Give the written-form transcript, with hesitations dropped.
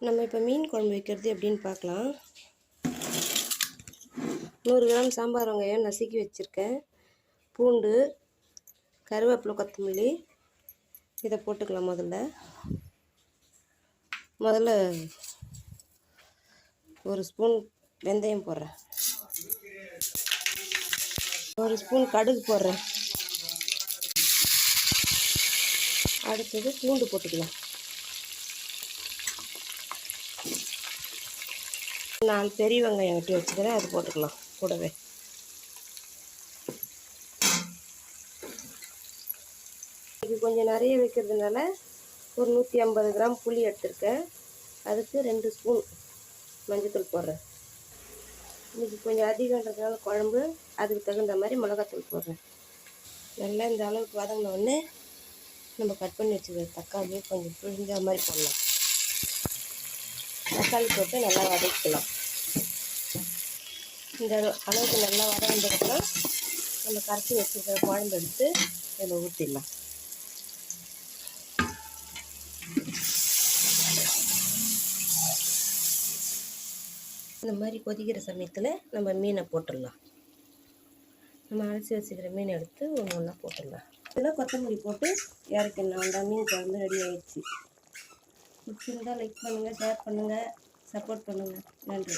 நம்ம இப்போ மீன் குழம்பு வைக்கிறது எப்படின்னு பார்க்கலாம். 100 கிராம் சாம்பார் வெங்காயம் நசுக்கி வச்சுருக்கேன். பூண்டு, கருவேப்பிலை, கொத்தமல்லி இதை போட்டுக்கலாம். முதல்ல 1 ஸ்பூன் வெந்தயம் போடுறேன். 1 ஸ்பூன் கடுகு போடுறேன். அடுத்தது பூண்டு போட்டுக்கலாம். 4 பெரிய வெங்காயம் வெட்டி வச்சுக்கிறேன், அது போட்டுக்கலாம் கூடவே. இது கொஞ்சம் நிறைய வைக்கிறதுனால ஒரு 150 கிராம் புளி எடுத்துருக்கேன். அதுக்கு 2 ஸ்பூன் மஞ்சத்தூள் போடுறேன். இன்றைக்கி கொஞ்சம் அதிகன்றதுனால குழம்பு, அதுக்கு தகுந்த மாதிரி மிளகாத்தூள் போடுறேன். நல்லா இந்த அளவுக்கு வதங்கின உடனே நம்ம கட் பண்ணி வச்சுக்கிற தக்காளியை கொஞ்சம் புழிஞ்ச மாதிரி போடலாம். தக்காளி போட்டு நல்லா வதக்கலாம். இந்த அளவுக்கு நல்லா வதங்கினதுக்கப்புறம் நம்ம கரைச்சி வச்சுக்கிற குழம்பு எடுத்து இதில் ஊற்றிடலாம். இந்த மாதிரி கொதிக்கிற சமயத்தில் நம்ம மீனை போட்டுடலாம். நம்ம அரைச்சி வச்சுக்கிற மீனை எடுத்து ஒன்று ஒன்றா போட்டுடலாம். இதில் கொத்தமல்லி போட்டு இறக்கிடலாம். அந்த மீன் குழம்பு ரெடி ஆகிடுச்சு. பிடிச்சிருந்தால் லைக் பண்ணுங்கள், ஷேர் பண்ணுங்கள், சப்போர்ட் பண்ணுங்கள். நன்றி.